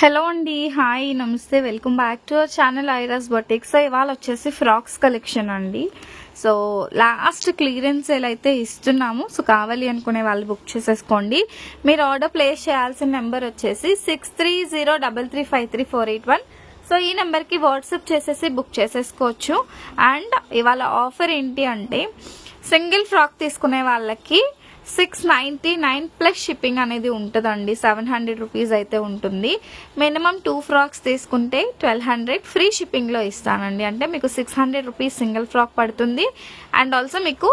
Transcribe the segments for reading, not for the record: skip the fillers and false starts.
Hello అండి, hi, namaste, welcome back to our channel Iras boutique. So ఇవాళ వచ్చేసి ఫ్రాక్స్ కలెక్షన్ అండి. సో లాస్ట్ క్లియరెన్స్ సేల్ అయితే ఇస్తున్నాము. సో కావాలి అనుకునే వాళ్ళు బుక్ చేసేసుకోండి. మీరు ఆర్డర్ ప్లేస్ చేయాల్సిన నెంబర్ వచ్చేసి 6303353481. సో ఈ నెంబర్కి వాట్సాప్ చేసేసి బుక్ చేసేసుకోవచ్చు. అండ్ ఇవాళ ఆఫర్ ఏంటి అంటే సింగిల్ ఫ్రాక్ తీసుకునే వాళ్ళకి 699 ప్లస్ షిప్పింగ్ అనేది ఉంటుందండి. 700 రూపీస్ అయితే ఉంటుంది. మినిమం 2 ఫ్రాక్స్ తీసుకుంటే 1200 ఫ్రీ షిప్పింగ్లో ఇస్తానండి. అంటే మీకు 600 రూపీస్ సింగిల్ ఫ్రాక్ పడుతుంది. అండ్ ఆల్సో మీకు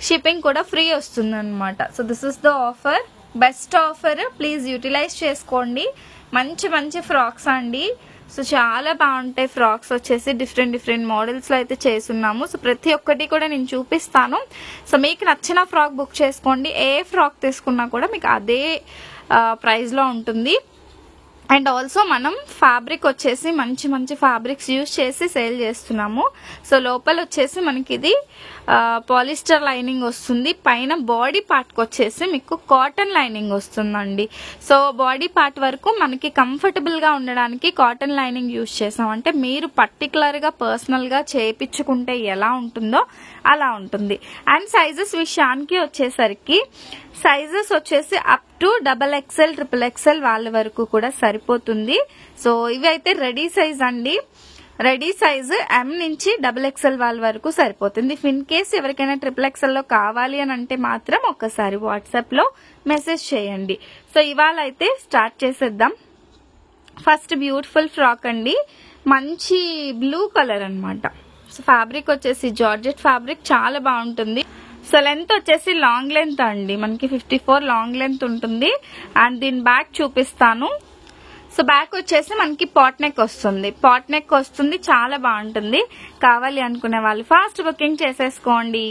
షిప్పింగ్ కూడా ఫ్రీ వస్తుంది అనమాట. So this is the offer, best offer, please utilize చేసుకోండి. మంచి మంచి ఫ్రాక్స్ అండి. సో చాలా బాగుంటాయి ఫ్రాక్స్ వచ్చేసి డిఫరెంట్ మోడల్స్లో అయితే చేస్తున్నాము. సో ప్రతి ఒక్కటి కూడా నేను చూపిస్తాను. సో మీకు నచ్చిన ఫ్రాక్ బుక్ చేసుకోండి. ఏ ఫ్రాక్ తీసుకున్నా కూడా మీకు అదే ప్రైస్లో ఉంటుంది. అండ్ ఆల్సో మనం ఫ్యాబ్రిక్ వచ్చేసి మంచి ఫ్యాబ్రిక్స్ యూజ్ చేసి సేల్ చేస్తున్నాము. సో లోపల వచ్చేసి మనకి ఇది పాలిస్టర్ లైనింగ్ వస్తుంది. పైన బాడీ పార్ట్కి వచ్చేసి మీకు కాటన్ లైనింగ్ వస్తుందండి. సో బాడీ పార్ట్ వరకు మనకి కంఫర్టబుల్గా ఉండడానికి కాటన్ లైనింగ్ యూజ్ చేసాం. అంటే మీరు పర్టికులర్గా పర్సనల్గా చేయించుకుంటే ఎలా ఉంటుందో అలా ఉంటుంది. అండ్ సైజెస్ విషయానికి వచ్చేసరికి సైజెస్ వచ్చేసి అప్ టు XXL, XXL వాళ్ళ వరకు కూడా సరిపోతుంది. సో ఇవి అయితే రెడీ సైజ్ అండి. రెడీ సైజ్ M నుంచి XXL వాళ్ళ వరకు సరిపోతుంది. ఇన్ కేస్ ఎవరికైనా XXL లో కావాలి అని అంటే మాత్రం ఒక్కసారి వాట్సాప్ లో మెసేజ్ చేయండి. సో ఇవాళ అయితే స్టార్ట్ చేసేద్దాం. ఫస్ట్ బ్యూటిఫుల్ ఫ్రాక్ అండి, మంచి బ్లూ కలర్ అన్నమాట. సో ఫ్యాబ్రిక్ వచ్చేసి జార్జెట్ ఫ్యాబ్రిక్, చాలా బాగుంటుంది. సో లెంత్ వచ్చేసి లాంగ్ లెంత్ అండి, మనకి 54 లాంగ్ లెంత్ ఉంటుంది. అండ్ దీని బ్యాక్ చూపిస్తాను. సో బ్యాక్ వచ్చేసి మనకి పాట్ నెక్ వస్తుంది. చాలా బాగుంటుంది. కావాలి అనుకునే వాళ్ళు ఫాస్ట్ బుకింగ్ చేసేసుకోండి.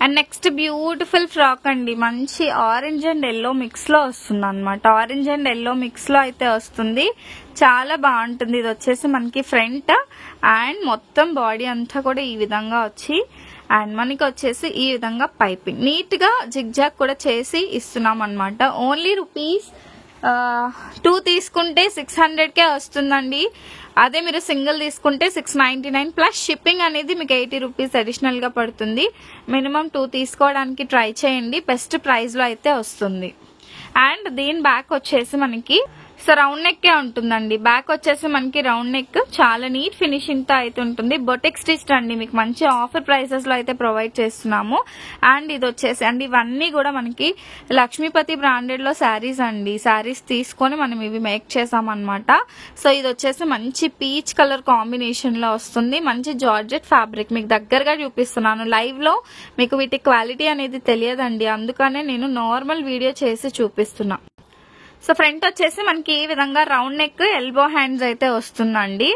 అండ్ నెక్స్ట్ బ్యూటిఫుల్ ఫ్రాక్ అండి, మంచి ఆరెంజ్ అండ్ ఎల్లో మిక్స్ లో వస్తుంది అనమాట. ఆరెంజ్ అండ్ ఎల్లో మిక్స్ లో అయితే వస్తుంది. చాలా బాగుంటుంది. ఇది వచ్చేసి మనకి ఫ్రంట్ అండ్ మొత్తం బాడీ అంతా కూడా ఈ విధంగా వచ్చి, అండ్ మనకి వచ్చేసి ఈ విధంగా పైపింగ్ నీట్ గా జిగ్జాగ్ కూడా చేసి ఇస్తున్నాం అనమాట. ఓన్లీ రూపీస్ 2 తీసుకుంటే 600కే వస్తుందండి. అదే మీరు సింగిల్ తీసుకుంటే 699 ప్లస్ షిప్పింగ్ అనేది మీకు 80 రూపీస్ అడిషనల్ గా పడుతుంది. మినిమం 2 తీసుకోవడానికి ట్రై చేయండి. బెస్ట్ ప్రైస్ లో అయితే వస్తుంది. అండ్ దీని బ్యాక్ వచ్చేసి మనకి సో రౌండ్ నెక్ ఉంటుందండి. బ్యాక్ వచ్చేసి మనకి రౌండ్ నెక్, చాలా నీట్ ఫినిషింగ్ తో అయితే ఉంటుంది. బొటిక్ స్టిచ్ అండి, మీకు మంచి ఆఫర్ ప్రైసెస్ లో అయితే ప్రొవైడ్ చేస్తున్నాము. అండ్ ఇది వచ్చేసి అండ్ ఇవన్నీ కూడా మనకి లక్ష్మీపతి బ్రాండెడ్ లో శారీస్ అండి. శారీస్ తీసుకొని మనం ఇవి మేక్ చేసామన్నమాట. సో ఇది వచ్చేసి మంచి పీచ్ కలర్ కాంబినేషన్ లో వస్తుంది. మంచి జార్జెట్ ఫ్యాబ్రిక్ మీకు దగ్గరగా చూపిస్తున్నాను. లైవ్ లో మీకు వీటి క్వాలిటీ అనేది తెలియదండి, అందుకనే నేను నార్మల్ వీడియో చేసి చూపిస్తున్నా. సో ఫ్రంట్ వచ్చేసి మనకి ఈ విధంగా రౌండ్ నెక్, ఎల్బో హ్యాండ్స్ అయితే వస్తుందండి.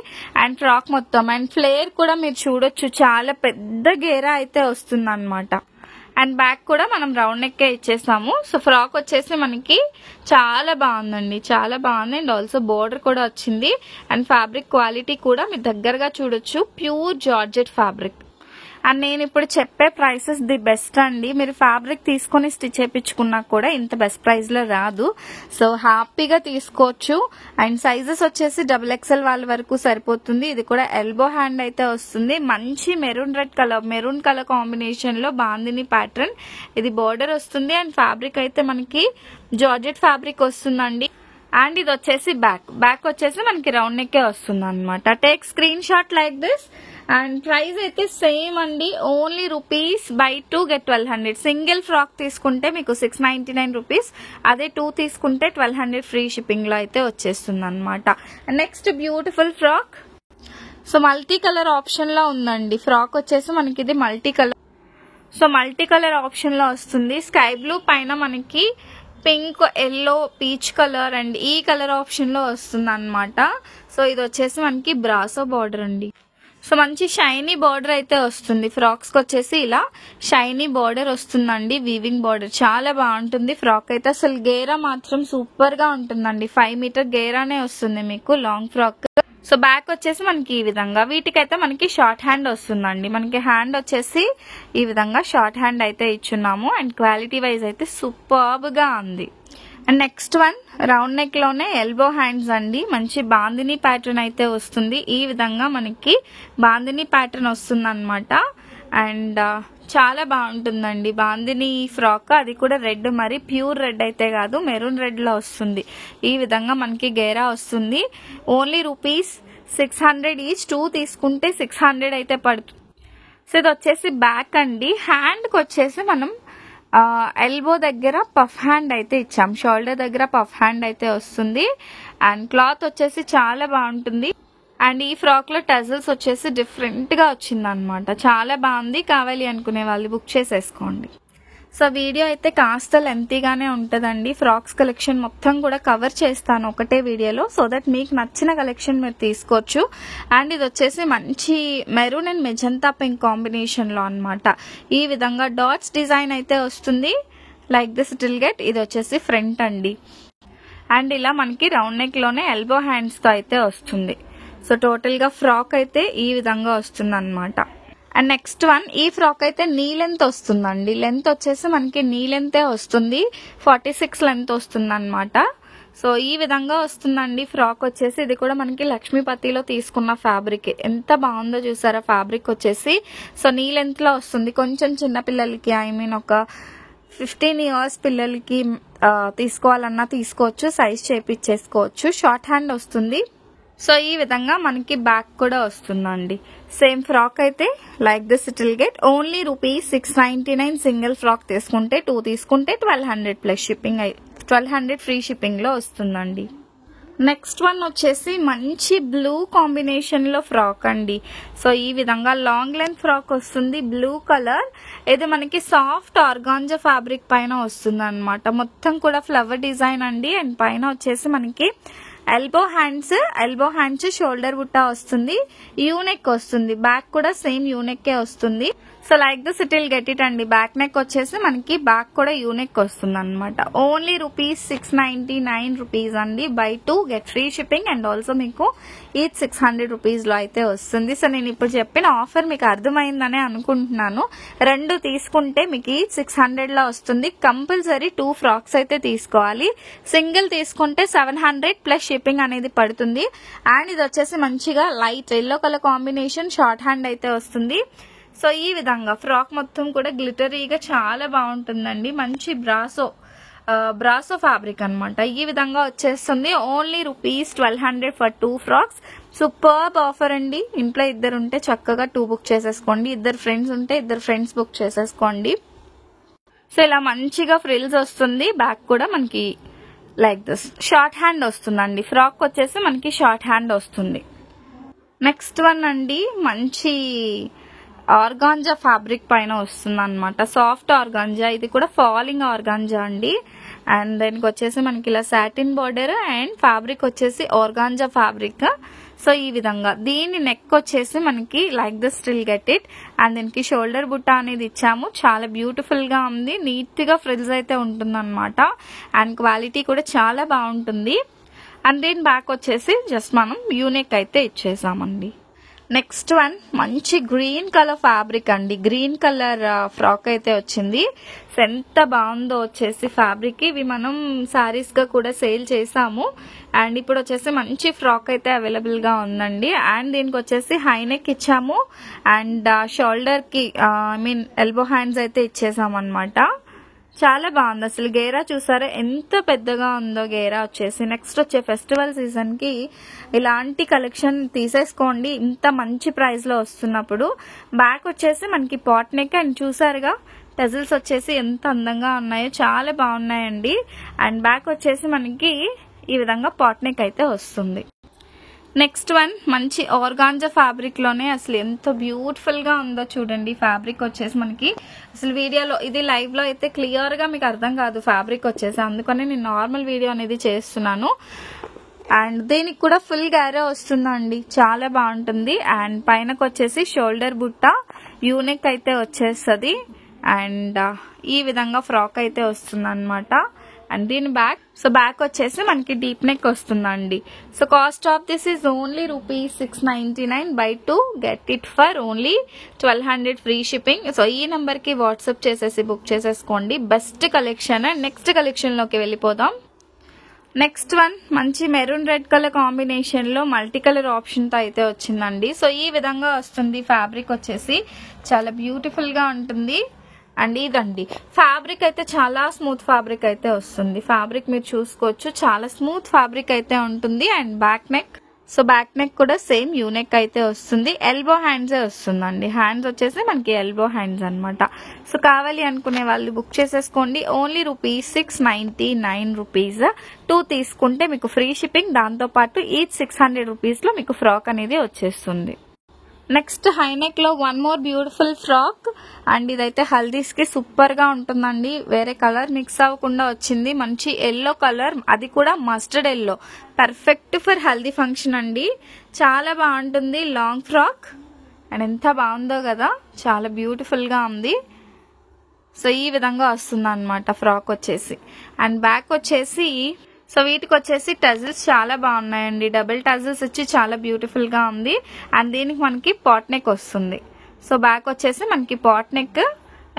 అండ్ ఫ్రాక్ మొత్తం అండ్ ఫ్లేర్ కూడా మీరు చూడొచ్చు, చాలా పెద్ద గేరా అయితే వస్తుంది అనమాట. అండ్ బ్యాక్ కూడా మనం రౌండ్ నెక్ ఇచ్చేసాము. సో ఫ్రాక్ వచ్చేసి మనకి చాలా బాగుందండి, చాలా బాగుంది. అండ్ ఆల్సో బోర్డర్ కూడా వచ్చింది. అండ్ ఫ్యాబ్రిక్ క్వాలిటీ కూడా మీరు దగ్గరగా చూడొచ్చు, ప్యూర్ జార్జెట్ ఫ్యాబ్రిక్. అండ్ నేను ఇప్పుడు చెప్పే ప్రైసెస్ ది బెస్ట్ అండి. మీరు ఫ్యాబ్రిక్ తీసుకొని స్టిచ్ చేయించుకున్నా కూడా ఇంత బెస్ట్ ప్రైస్ లో రాదు. సో హ్యాపీగా తీసుకోవచ్చు. అండ్ సైజెస్ వచ్చేసి XXL వాళ్ళ వరకు సరిపోతుంది. ఇది కూడా ఎల్బో హ్యాండ్ అయితే వస్తుంది. మంచి మెరూన్ కలర్ కాంబినేషన్ లో బాందిని ప్యాటర్న్. ఇది బోర్డర్ వస్తుంది. అండ్ ఫ్యాబ్రిక్ అయితే మనకి జార్జెట్ ఫ్యాబ్రిక్ వస్తుందండి. అండ్ ఇది వచ్చేసి బ్యాక్ వచ్చేసి మనకి రౌండ్ నెక్ వస్తుంది అనమాట. Take screen shot like this. And price అయితే సేమ్ అండి, only rupees by 2 get 1200. Single frock తీసుకుంటే మీకు 699 రూపీస్, అదే 2 తీసుకుంటే 1200 ఫ్రీ షిప్పింగ్ లో అయితే వచ్చేస్తుంది అనమాట. Next beautiful frock. So multi colour option లో ఉందండి. ఫ్రాక్ వచ్చేసి మనకి ఇది మల్టీ కలర్ ఆప్షన్ లో వస్తుంది. స్కై బ్లూ పైన మనకి pink, yellow, peach colour and ఈ కలర్ ఆప్షన్ లో వస్తుంది అనమాట. సో ఇది వచ్చేసి మనకి బ్రాసో బార్డర్ అండి. సో మంచి షైనీ బార్డర్ అయితే వస్తుంది. ఫ్రాక్స్ కి వచ్చేసి ఇలా షైనీ బార్డర్ వస్తుందండి, వీవింగ్ బార్డర్. చాలా బాగుంటుంది ఫ్రాక్ అయితే. అసలు గేరా మాత్రం సూపర్ గా ఉంటుందండి. 5 మీటర్ గేరానే వస్తుంది మీకు లాంగ్ ఫ్రాక్. సో బ్యాక్ వచ్చేసి మనకి ఈ విధంగా, వీటికైతే మనకి షార్ట్ హ్యాండ్ వస్తుందండి. మనకి హ్యాండ్ వచ్చేసి ఈ విధంగా షార్ట్ హ్యాండ్ అయితే ఇచ్చున్నాము. అండ్ క్వాలిటీ వైజ్ అయితే సూపర్బ్ గా ఉంది. And next one round neck లోనే ఎల్బో హ్యాండ్స్ అండి. మంచి బాందిని ప్యాటర్న్ అయితే వస్తుంది. ఈ విధంగా మనకి బాందిని ప్యాటర్న్ వస్తుంది అనమాట. అండ్ చాలా బాగుంటుందండి బాందిని ఫ్రాక్. అది కూడా రెడ్, మరి ప్యూర్ రెడ్ అయితే కాదు, మెరూన్ రెడ్ లో వస్తుంది. ఈ విధంగా మనకి గేరా వస్తుంది. Only ₹600 each. 2 తీసుకుంటే 600 అయితే పడుతుంది. సో ఇది వచ్చేసి బ్యాక్ అండి. హ్యాండ్ కి వచ్చేసి మనం ఎల్బో దగ్గర పఫ్ హ్యాండ్ అయితే ఇచ్చాం, షోల్డర్ దగ్గర పఫ్ హ్యాండ్ అయితే వస్తుంది. అండ్ క్లాత్ వచ్చేసి చాలా బాగుంటుంది. అండ్ ఈ ఫ్రాక్ లో టజల్స్ వచ్చేసి డిఫరెంట్ గా వచ్చింది అనమాట. చాలా బాగుంది. కావాలి అనుకునే వాళ్ళు బుక్ చేసేసుకోండి. సో వీడియో అయితే కాస్త లెంతీగానే ఉంటుందండి. ఫ్రాక్స్ కలెక్షన్ మొత్తం కూడా కవర్ చేస్తాను ఒకటే వీడియోలో, సో దట్ మీకు నచ్చిన కలెక్షన్ మీరు తీసుకోవచ్చు. అండ్ ఇది వచ్చేసి మంచి maroon and magenta pink combination లో అనమాట. ఈ విధంగా డాట్స్ డిజైన్ అయితే వస్తుంది. Like this it will get. ఇది వచ్చేసి ఫ్రంట్ అండి. అండ్ ఇలా మనకి రౌండ్ నెక్ లోనే ఎల్బో హ్యాండ్స్ తో అయితే వస్తుంది. సో టోటల్ గా ఫ్రాక్ అయితే ఈ విధంగా వస్తుంది అనమాట. అండ్ నెక్స్ట్ వన్, ఈ ఫ్రాక్ అయితే నీ లెంత్ వస్తుందండి. లెంత్ వచ్చేసి మనకి నీ లెంతే వస్తుంది. 46 లెంత్ వస్తుంది అనమాట. సో ఈ విధంగా వస్తుందండి ఫ్రాక్ వచ్చేసి. ఇది కూడా మనకి లక్ష్మీపతిలో తీసుకున్న ఫ్యాబ్రిక్. ఎంత బాగుందో చూసారా ఫ్యాబ్రిక్ వచ్చేసి. సో నీ లెంత్ లో వస్తుంది. కొంచెం చిన్న పిల్లలకి, ఐ మీన్ ఒక 15 ఇయర్స్ పిల్లలకి తీసుకోవాలన్నా తీసుకోవచ్చు, సైజ్ చేపించేసుకోవచ్చు. షార్ట్ హ్యాండ్ వస్తుంది. సో ఈ విధంగా మనకి బ్యాక్ కూడా వస్తుందండి. సేమ్ ఫ్రాక్ అయితే like this it will get. Only ₹699 single frock తీసుకుంటే. 2 తీసుకుంటే 1200 ప్లస్ షిప్పింగ్, 1200 ఫ్రీ షిప్పింగ్ లో వస్తుందండి. నెక్స్ట్ వన్ వచ్చేసి మంచి బ్లూ కాంబినేషన్ లో ఫ్రాక్ అండి. సో ఈ విధంగా లాంగ్ లెంత్ ఫ్రాక్ వస్తుంది, బ్లూ కలర్. ఇది మనకి సాఫ్ట్ ఆర్గాంజా ఫ్యాబ్రిక్ పైన వస్తుంది అనమాట. మొత్తం కూడా ఫ్లవర్ డిజైన్ అండి. అండ్ పైన వచ్చేసి మనకి ఎల్బో హ్యాండ్స్ షోల్డర్ బుట్ట వస్తుంది. యూనెక్ వస్తుంది. బ్యాక్ కూడా సేమ్ యూనెక్కే వస్తుంది. So like this it will get it అండి. బ్యాక్ నెక్ వచ్చేసి మనకి బ్యాక్ కూడా యూనెక్ వస్తుంది అనమాట. ఓన్లీ ₹699 అండి. By 2 get free shipping. And also మీకు ఈచ్ ₹600 లో అయితే వస్తుంది. సో నేను ఇప్పుడు చెప్పిన ఆఫర్ మీకు అర్థమైందనే అనుకుంటున్నాను. 2 తీసుకుంటే మీకు ఈచ్ 600 లో వస్తుంది. కంపల్సరీ 2 ఫ్రాక్స్ అయితే తీసుకోవాలి. సింగిల్ తీసుకుంటే 700 ప్లస్ షిప్పింగ్ అనేది పడుతుంది. అండ్ ఇది వచ్చేసి మంచిగా light yellow colour combination, short hand అయితే వస్తుంది. సో ఈ విధంగా ఫ్రాక్ మొత్తం కూడా గ్లిటరీగా చాలా బాగుంటుందండి. మంచి బ్రాసో ఫ్యాబ్రిక్ అనమాట. ఈ విధంగా వచ్చేస్తుంది. Only ₹1200 for 2 frocks. Superb offer అండి. ఇంట్లో ఇద్దరు ఉంటే చక్కగా 2 బుక్ చేసేసుకోండి. ఇద్దరు ఫ్రెండ్స్ ఉంటే ఇద్దరు ఫ్రెండ్స్ బుక్ చేసేసుకోండి. సో ఇలా మంచిగా ఫ్రిల్స్ వస్తుంది. బ్యాక్ కూడా మనకి లైక్ దిస్ షార్ట్ హ్యాండ్ వస్తుందండి. ఫ్రాక్ వచ్చేసి మనకి షార్ట్ హ్యాండ్ వస్తుంది. నెక్స్ట్ వన్ అండి, మంచి ఆర్గాంజా ఫ్యాబ్రిక్ పైన వస్తుంది అనమాట. Soft organza. ఇది కూడా ఫాలింగ్ ఆర్గాంజా అండి. అండ్ దానికి వచ్చేసి మనకి ఇలా సాటిన్ బార్డర్ అండ్ ఫ్యాబ్రిక్ వచ్చేసి ఆర్గాంజా ఫ్యాబ్రిక్. సో ఈ విధంగా దీని నెక్ వచ్చేసి మనకి like this will get it. And దీనికి షోల్డర్ బుట్ట అనేది ఇచ్చాము. చాలా బ్యూటిఫుల్ గా ఉంది. నీట్ గా ఫ్రిల్స్ అయితే ఉంటుంది అనమాట. అండ్ క్వాలిటీ కూడా చాలా బాగుంటుంది. అండ్ దీని బ్యాక్ వచ్చేసి జస్ట్ మనం యూనిక్ అయితే ఇచ్చేసామండి. నెక్స్ట్ వన్ మంచి గ్రీన్ కలర్ ఫ్యాబ్రిక్ అండి. గ్రీన్ కలర్ ఫ్రాక్ అయితే వచ్చింది. ఎంత బాగుందో వచ్చేసి ఫ్యాబ్రిక్. ఇవి మనం సారీస్ గా కూడా సేల్ చేసాము. అండ్ ఇప్పుడు వచ్చేసి మంచి ఫ్రాక్ అయితే అవైలబుల్ గా ఉందండి. అండ్ దీనికి వచ్చేసి హై నెక్ ఇచ్చాము. అండ్ షోల్డర్ కి ఐ మీన్ ఎల్బో హ్యాండ్స్ అయితే ఇచ్చేసాం అనమాట. చాలా బాగుంది. అసలు గేరా చూసారా ఎంత పెద్దగా ఉందో గేరా వచ్చేసి. నెక్స్ట్ వచ్చే ఫెస్టివల్ సీజన్ కి ఇలాంటి కలెక్షన్ తీసేసుకోండి ఇంత మంచి ప్రైస్ లో వస్తున్నప్పుడు. బ్యాక్ వచ్చేసి మనకి పాట్ నెక్ అండ్ చూసారుగా టజిల్స్ వచ్చేసి ఎంత అందంగా ఉన్నాయో, చాలా బాగున్నాయండి. అండ్ బ్యాక్ వచ్చేసి మనకి ఈ విధంగా పాట్ నెక్ అయితే వస్తుంది. నెక్స్ట్ వన్ మంచి ఆర్గాంజా ఫ్యాబ్రిక్ లోనే అసలు ఎంత బ్యూటిఫుల్ గా ఉందో చూడండి. ఫ్యాబ్రిక్ వచ్చేసి మనకి అసలు వీడియోలో ఇది లైవ్ లో అయితే క్లియర్ గా మీకు అర్థం కాదు ఫ్యాబ్రిక్ వచ్చేసి. అందుకని నేను నార్మల్ వీడియో అనేది చేస్తున్నాను. అండ్ దీనికి కూడా ఫుల్ గ్యారా వస్తుందండి. చాలా బాగుంటుంది. అండ్ పైనకు వచ్చేసి షోల్డర్ బుట్ట యూనెక్ అయితే వచ్చేస్తుంది. అండ్ ఈ విధంగా ఫ్రాక్ అయితే వస్తుంది అనమాట. అండ్ దీని బ్యాక్, సో బ్యాక్ వచ్చేసి మనకి డీప్ నెక్ వస్తుందండి. So cost of this is only ₹699. By 2 get it for only 1200 free shipping. So ఈ నెంబర్ కి వాట్సాప్ చేసేసి బుక్ చేసేసుకోండి. Best collection. నెక్స్ట్ కలెక్షన్ లోకి వెళ్ళిపోదాం. నెక్స్ట్ వన్ మంచి మెరూన్ రెడ్ కలర్ కాంబినేషన్ లో మల్టీ కలర్ ఆప్షన్ తో అయితే వచ్చిందండి. సో ఈ విధంగా వస్తుంది. ఫ్యాబ్రిక్ వచ్చేసి చాలా బ్యూటిఫుల్ గా ఉంటుంది. అండ్ ఇదండి ఫ్యాబ్రిక్ అయితే చాలా స్మూత్ ఫ్యాబ్రిక్ అయితే వస్తుంది. ఫ్యాబ్రిక్ మీరు చూసుకోవచ్చు, చాలా స్మూత్ ఫ్యాబ్రిక్ అయితే ఉంటుంది. And back neck, so back neck కూడా సేమ్ యూ నెక్ అయితే వస్తుంది. ఎల్బో హ్యాండ్సే వస్తుందండి. హ్యాండ్స్ వచ్చేసి మనకి ఎల్బో హ్యాండ్స్ అనమాట. సో కావాలి అనుకునే వాళ్ళు బుక్ చేసేసుకోండి. ఓన్లీ ₹699. 2 తీసుకుంటే మీకు ఫ్రీ షిప్పింగ్, దాంతో పాటు ఈచ్ 600 రూపీస్ లో మీకు ఫ్రాక్ అనేది వచ్చేస్తుంది. నెక్స్ట్ హైనెక్ లో one more beautiful frock. And ఇదైతే హల్దీస్ కి సూపర్ గా ఉంటుందండి. వేరే కలర్ మిక్స్ అవ్వకుండా వచ్చింది. మంచి ఎల్లో కలర్, అది కూడా mustard yellow, perfect for haldi function అండి. చాలా బాగుంటుంది. లాంగ్ ఫ్రాక్ అండ్ ఎంత బాగుందో కదా, చాలా బ్యూటిఫుల్ గా ఉంది. సో ఈ విధంగా వస్తుంది అనమాట ఫ్రాక్ వచ్చేసి. అండ్ బ్యాక్ వచ్చేసి, సో వీటికి వచ్చేసి టజిల్స్ చాలా బాగున్నాయండి. డబుల్ టజిల్స్ వచ్చి చాలా బ్యూటిఫుల్ గా ఉంది. అండ్ దీనికి మనకి పాట్ నెక్ వస్తుంది. సో బ్యాక్ వచ్చేసి మనకి pot neck,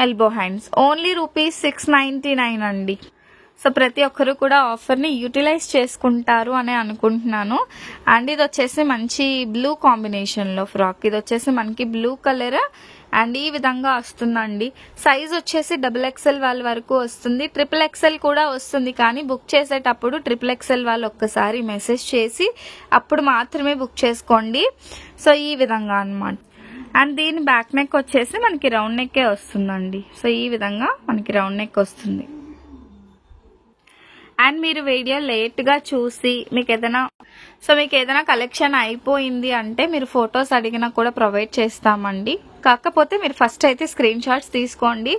elbow hands. Only ₹699 అండి. సో ప్రతి ఒక్కరు కూడా ఆఫర్ ని యూటిలైజ్ చేసుకుంటారు అని అనుకుంటున్నాను. అండ్ ఇది వచ్చేసి మంచి బ్లూ కాంబినేషన్ లో ఫ్రాక్. ఇది వచ్చేసి మనకి బ్లూ కలర్ అండ్ ఈ విధంగా వస్తుందండి. సైజ్ వచ్చేసి XXL వాళ్ళ వరకు వస్తుంది. XXL కూడా వస్తుంది. కానీ బుక్ చేసేటప్పుడు XXL వాళ్ళు ఒక్కసారి మెసేజ్ చేసి అప్పుడు మాత్రమే బుక్ చేసుకోండి. సో ఈ విధంగా అన్నమాట. అండ్ దీని బ్యాక్ నెక్ వచ్చేసి మనకి రౌండ్ నెక్కే వస్తుందండి. సో ఈ విధంగా మనకి రౌండ్ నెక్ వస్తుంది. అండ్ మీరు వీడియో లేట్ గా చూసి మీకు ఏదైనా కలెక్షన్ అయిపోయింది అంటే మీరు ఫొటోస్ అడిగినా కూడా ప్రొవైడ్ చేస్తామండి. కాకపోతే మీరు ఫస్ట్ అయితే స్క్రీన్ షాట్స్ తీసుకోండి.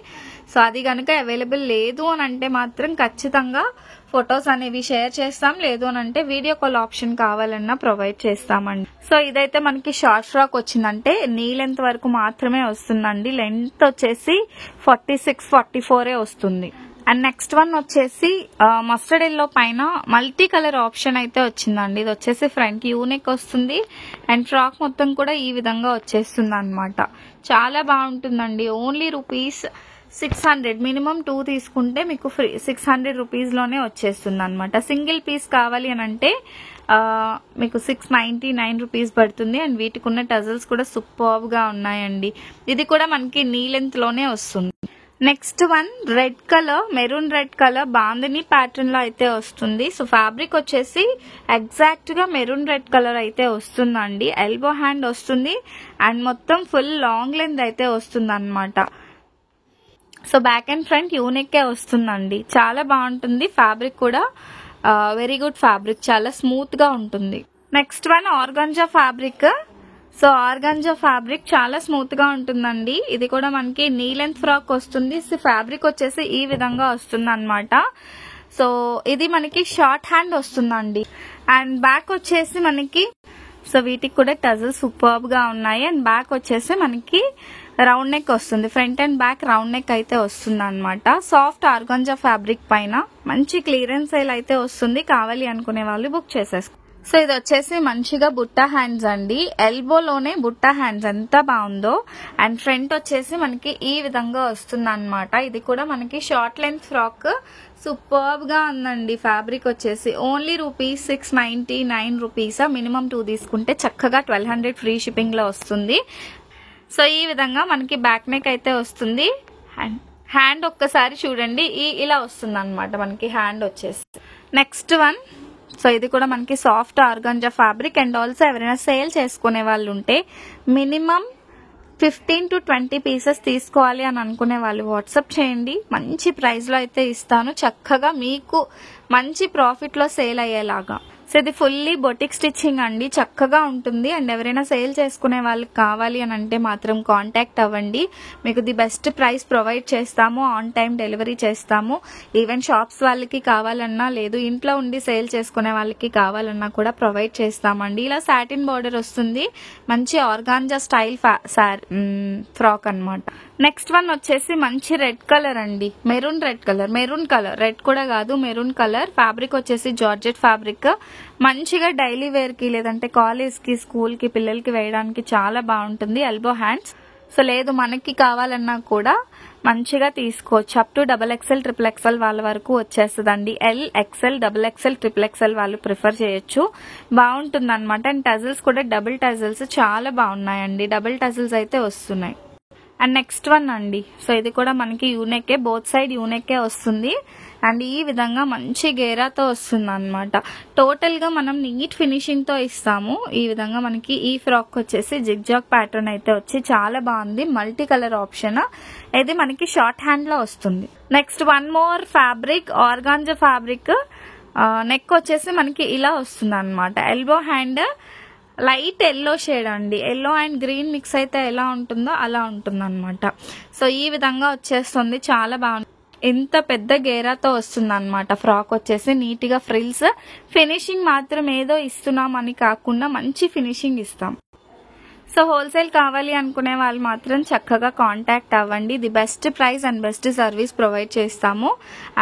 సో అది కనుక అవైలబుల్ లేదు అని అంటే మాత్రం ఖచ్చితంగా ఫొటోస్ అనేవి షేర్ చేస్తాం. లేదు అని అంటే వీడియో కాల్ ఆప్షన్ కావాలన్నా ప్రొవైడ్ చేస్తామండి. సో ఇదైతే మనకి షార్ట్ ఫ్రాక్ వచ్చిందంటే నీ లెంత్ వరకు మాత్రమే వస్తుందండి. లెంత్ వచ్చేసి 46-44 వస్తుంది. అండ్ నెక్స్ట్ వన్ వచ్చేసి మస్టర్డ్ ఎల్లో పైన మల్టీ కలర్ ఆప్షన్ అయితే వచ్చిందండి. ఇది వచ్చేసి ఫ్రంట్ యూ నెక్ వస్తుంది. అండ్ ఫ్రాక్ మొత్తం కూడా ఈ విధంగా వచ్చేస్తుంది అనమాట. చాలా బాగుంటుందండి. ఓన్లీ ₹600. మినిమం 2 తీసుకుంటే మీకు ఫ్రీ 600 రూపీస్ లోనే వచ్చేస్తుంది అనమాట. సింగిల్ పీస్ కావాలి అని అంటే మీకు ₹699 పడుతుంది. అండ్ వీటికి ఉన్న టజల్స్ కూడా సూపర్బ్ గా ఉన్నాయండి. ఇది కూడా మనకి నీ లెంత్ లోనే వస్తుంది. Next one red colour, maroon red colour bandhani pattern లో అయితే వస్తుంది. సో ఫ్యాబ్రిక్ వచ్చేసి ఎగ్జాక్ట్ గా మెరూన్ రెడ్ కలర్ అయితే వస్తుందండి. ఎల్బో హ్యాండ్ వస్తుంది. అండ్ మొత్తం ఫుల్ లాంగ్ లెంత్ అయితే వస్తుంది అనమాట. So back and front unique వస్తుందండి. చాలా బాగుంటుంది. ఫ్యాబ్రిక్ కూడా వెరీ గుడ్ ఫ్యాబ్రిక్, చాలా స్మూత్ గా ఉంటుంది. Next one organza fabric. So organza fabric చాలా స్మూత్ గా ఉంటుందండి. ఇది కూడా మనకి నీ లెంత్ ఫ్రాక్ వస్తుంది. సో ఫ్యాబ్రిక్ వచ్చేసి ఈ విధంగా వస్తుంది అనమాట. సో ఇది మనకి షార్ట్ హ్యాండ్ వస్తుందండి. అండ్ బ్యాక్ వచ్చేసి మనకి, సో వీటికి కూడా టజల్స్ సూపర్బ్ గా ఉన్నాయి. అండ్ బ్యాక్ వచ్చేసి మనకి రౌండ్ నెక్ వస్తుంది. Front and back round neck అయితే వస్తుంది అనమాట. సాఫ్ట్ ఆర్గాంజా ఫ్యాబ్రిక్ పైన మంచి క్లియరెన్స్ సేల్ అయితే వస్తుంది. కావాలి అనుకునే వాళ్ళు బుక్ చేసేసుకో. సో ఇది వచ్చేసి మంచిగా బుట్ట హ్యాండ్స్ అండి. ఎల్బోలోనే బుట్ట హ్యాండ్స్ ఎంత బాగుందో. అండ్ ఫ్రంట్ వచ్చేసి మనకి ఈ విధంగా వస్తుంది అనమాట. ఇది కూడా మనకి షార్ట్ లెంత్ ఫ్రాక్. సూపర్బ్ గా ఉందండి. ఫ్యాబ్రిక్ వచ్చేసి ఓన్లీ ₹699. మినిమం 2 తీసుకుంటే చక్కగా 1200 ఫ్రీ షిప్పింగ్ లో వస్తుంది. సో ఈ విధంగా మనకి బ్యాక్ నెక్ అయితే వస్తుంది. హ్యాండ్ ఒక్కసారి చూడండి, ఇలా వస్తుంది అనమాట మనకి హ్యాండ్ వచ్చేసి. నెక్స్ట్ వన్, సో ఇది కూడా మనకి soft organza fabric. And also ఎవరైనా సేల్ చేసుకునే వాళ్ళు ఉంటే మినిమం 15 to 20 పీసెస్ తీసుకోవాలి అని అనుకునే వాళ్ళు వాట్సాప్ చేయండి. మంచి ప్రైస్ లో అయితే ఇస్తాను, చక్కగా మీకు మంచి ప్రాఫిట్ లో సేల్ అయ్యేలాగా. సో ఇది ఫుల్లీ బొటిక్ స్టిచ్చింగ్ అండి, చక్కగా ఉంటుంది. అండ్ ఎవరైనా సేల్ చేసుకునే వాళ్ళకి కావాలి అని అంటే మాత్రం కాంటాక్ట్ అవ్వండి. మీకు ది బెస్ట్ ప్రైస్ ప్రొవైడ్ చేస్తాము. ఆన్ టైం డెలివరీ చేస్తాము. ఈవెన్ షాప్స్ వాళ్ళకి కావాలన్నా, లేదు ఇంట్లో ఉండి సేల్ చేసుకునే వాళ్ళకి కావాలన్నా కూడా ప్రొవైడ్ చేస్తామండి. ఇలా సాటిన్ బార్డర్ వస్తుంది. మంచి ఆర్గాంజా స్టైల్ ఫ్రాక్ అన్నమాట. నెక్స్ట్ వన్ వచ్చేసి మంచి రెడ్ కలర్ అండి. మెరూన్ కలర్, రెడ్ కూడా కాదు, మెరూన్ కలర్. ఫ్యాబ్రిక్ వచ్చేసి జార్జెట్ ఫ్యాబ్రిక్. మంచిగా డైలీ వేర్ కి, లేదంటే కాలేజ్ కి, స్కూల్ కి పిల్లలకి వేయడానికి చాలా బాగుంటుంది. Elbow hands. సో లేదు మనకి కావాలన్నా కూడా మంచిగా తీసుకోవచ్చు. అప్ టు XXL, XXL వాళ్ళ వరకు వచ్చేస్తుందండి. L, XL, XXL, XXL వాళ్ళు ప్రిఫర్ చేయొచ్చు. బాగుంటుంది అనమాట. అండ్ టజల్స్ కూడా డబుల్ టజల్స్ చాలా బాగున్నాయండి. డబుల్ టజల్స్ అయితే వస్తున్నాయి. అండ్ నెక్స్ట్ వన్ అండి. సో ఇది కూడా మనకి యూనెక్కే, బోత్ సైడ్ యూనెక్కే వస్తుంది. అండ్ ఈ విధంగా మంచి గేరాతో వస్తుంది అనమాట. టోటల్ గా మనం నీట్ ఫినిషింగ్ తో ఇస్తాము. ఈ విధంగా మనకి ఈ ఫ్రాక్ వచ్చేసి జిగ్జాగ్ ప్యాటర్న్ అయితే వచ్చి చాలా బాగుంది. Multi colour option. ఇది మనకి షార్ట్ హ్యాండ్ లో వస్తుంది. Next one more fabric, organza fabric. Neck వచ్చేసి మనకి ఇలా వస్తుంది అనమాట. Elbow hand, light yellow shade అండి. ఎల్లో అండ్ గ్రీన్ మిక్స్ అయితే ఎలా ఉంటుందో అలా ఉంటుంది అనమాట. సో ఈ విధంగా వచ్చేస్తుంది. చాలా బాగుంది. ఎంత పెద్ద గేరాతో వస్తుంది అనమాట. ఫ్రాక్ వచ్చేసి నీట్ గా ఫ్రిల్స్, ఫినిషింగ్ మాత్రం ఏదో ఇస్తున్నామని కాకుండా మంచి ఫినిషింగ్ ఇస్తాం. సో హోల్సేల్ కావాలి అనుకునే వాళ్ళు మాత్రం చక్కగా కాంటాక్ట్ అవ్వండి. The best price and best service provide చేస్తాము.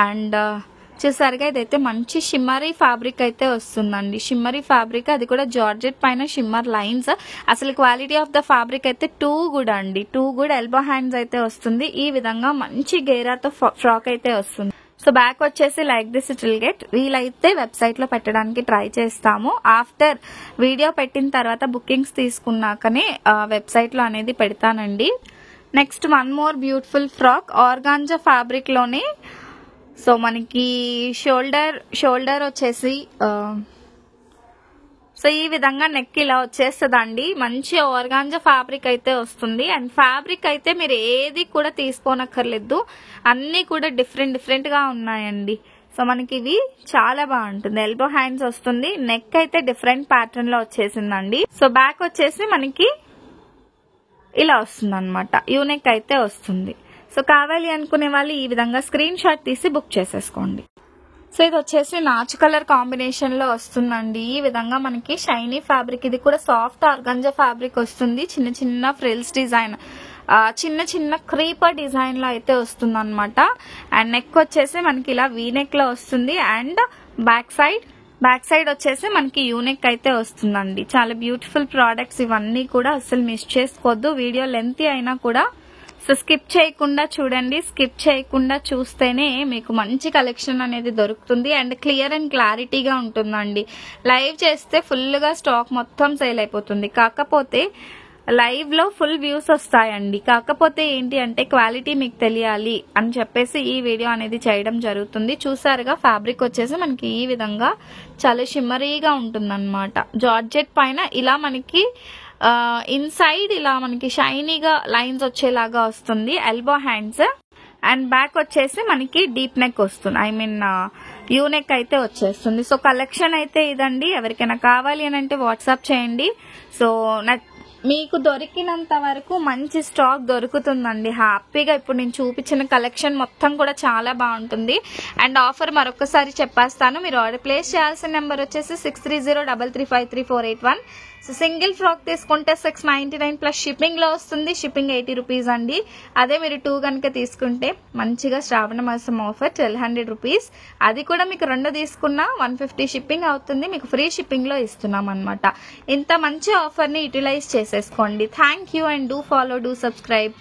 అండ్ చూసారుగా ఇదైతే మంచి షిమ్మరీ ఫ్యాబ్రిక్ అయితే వస్తుందండి. షిమ్మరీ ఫ్యాబ్రిక్, అది కూడా జార్జెట్ పైన షిమ్మర్ లైన్స్. అసలు క్వాలిటీ ఆఫ్ ద ఫ్యాబ్రిక్ అయితే టూ గుడ్ అండి. Too good. ఎల్బో హ్యాండ్స్ అయితే వస్తుంది. ఈ విధంగా మంచి గేరాతో ఫ్రాక్ అయితే వస్తుంది. సో బ్యాక్ వచ్చేసి like this it will get. వీలైతే వెబ్సైట్ లో పెట్టడానికి ట్రై చేస్తాము. ఆఫ్టర్ వీడియో పెట్టిన తర్వాత బుకింగ్స్ తీసుకున్నాకనే వెబ్సైట్ లో అనేది పెడతానండి. Next one more beautiful frock, organza fabric లోనే. సో మనకి షోల్డర్ వచ్చేసి సో ఈ విధంగా నెక్ ఇలా వచ్చేస్తుందండి. మంచి ఆర్గాంజా ఫ్యాబ్రిక్ అయితే వస్తుంది. అండ్ ఫ్యాబ్రిక్ అయితే మీరు ఏది కూడా తీసుకోనక్కర్లేదు. అన్ని కూడా డిఫరెంట్ గా ఉన్నాయండి. సో మనకి ఇవి చాలా బాగుంటుంది. ఎల్బో హ్యాండ్స్ వస్తుంది. నెక్ అయితే డిఫరెంట్ ప్యాటర్న్ లో వచ్చేసిందండి. సో బ్యాక్ వచ్చేసి మనకి ఇలా వస్తుంది అనమాట. యూనెక్ అయితే వస్తుంది. సో కావాలి అనుకునే వాళ్ళు ఈ విధంగా స్క్రీన్ షాట్ తీసి బుక్ చేసేసుకోండి. సో ఇది వచ్చేసి నాచు కలర్ కాంబినేషన్ లో వస్తుందండి. ఈ విధంగా మనకి షైనీ ఫ్యాబ్రిక్, ఇది కూడా సాఫ్ట్ ఆర్గాంజా ఫ్యాబ్రిక్ వస్తుంది. చిన్న చిన్న ఫ్రిల్స్ డిజైన్, చిన్న క్రీపర్ డిజైన్ లో అయితే వస్తుంది అనమాట. అండ్ నెక్ వచ్చేసి మనకి ఇలా వీ నెక్ లో వస్తుంది. అండ్ బ్యాక్ సైడ్ వచ్చేసి మనకి యూనెక్ అయితే వస్తుందండి. చాలా బ్యూటిఫుల్ ప్రోడక్ట్స్ ఇవన్నీ కూడా. అసలు మిస్ చేసుకోవద్దు. వీడియో లెంతీ అయినా కూడా సో స్కిప్ చేయకుండా చూడండి. స్కిప్ చేయకుండా చూస్తేనే మీకు మంచి కలెక్షన్ అనేది దొరుకుతుంది. అండ్ క్లియర్ అండ్ క్లారిటీగా ఉంటుందండి. లైవ్ చేస్తే ఫుల్ గా స్టాక్ మొత్తం సేల్ అయిపోతుంది. కాకపోతే లైవ్ లో ఫుల్ వ్యూస్ వస్తాయండి. కాకపోతే ఏంటి అంటే క్వాలిటీ మీకు తెలియాలి అని చెప్పేసి ఈ వీడియో అనేది చేయడం జరుగుతుంది. చూసారుగా ఫ్యాబ్రిక్ వచ్చేసి మనకి ఈ విధంగా చాలా షిమ్మరీగా ఉంటుందన్నమాట. జార్జెట్ పైన ఇలా మనకి ఇన్సైడ్ ఇలా మనకి షైనీగా లైన్స్ వచ్చేలాగా వస్తుంది. Elbow hands. అండ్ బ్యాక్ వచ్చేసి మనకి డీప్ నెక్ వస్తుంది. ఐ మీన్ యూనెక్ అయితే వచ్చేస్తుంది. సో కలెక్షన్ అయితే ఇదండి. ఎవరికైనా కావాలి అని అంటే వాట్సాప్ చేయండి. సో మీకు దొరికినంత వరకు మంచి స్టాక్ దొరుకుతుందండి. హ్యాపీగా ఇప్పుడు నేను చూపించిన కలెక్షన్ మొత్తం కూడా చాలా బాగుంటుంది. అండ్ ఆఫర్ మరొకసారి చెప్పేస్తాను. మీరు ఆర్డర్ ప్లేస్ చేయాల్సిన నెంబర్ వచ్చేసి 6303353481. సో సింగిల్ ఫ్రాక్ తీసుకుంటే 699 ప్లస్ షిప్పింగ్ లో వస్తుంది. షిప్పింగ్ 80 రూపీస్ అండి. అదే మీరు 2 కనుక తీసుకుంటే మంచిగా శ్రావణ మాసం ఆఫర్ 1200 రూపీస్. అది కూడా మీకు 2 తీసుకున్నా 150 షిప్పింగ్ అవుతుంది. మీకు ఫ్రీ షిప్పింగ్ లో ఇస్తున్నాం అనమాట. ఇంత మంచి ఆఫర్ ని యూటిలైజ్ చేసేసుకోండి. Thank you and do follow, do subscribe.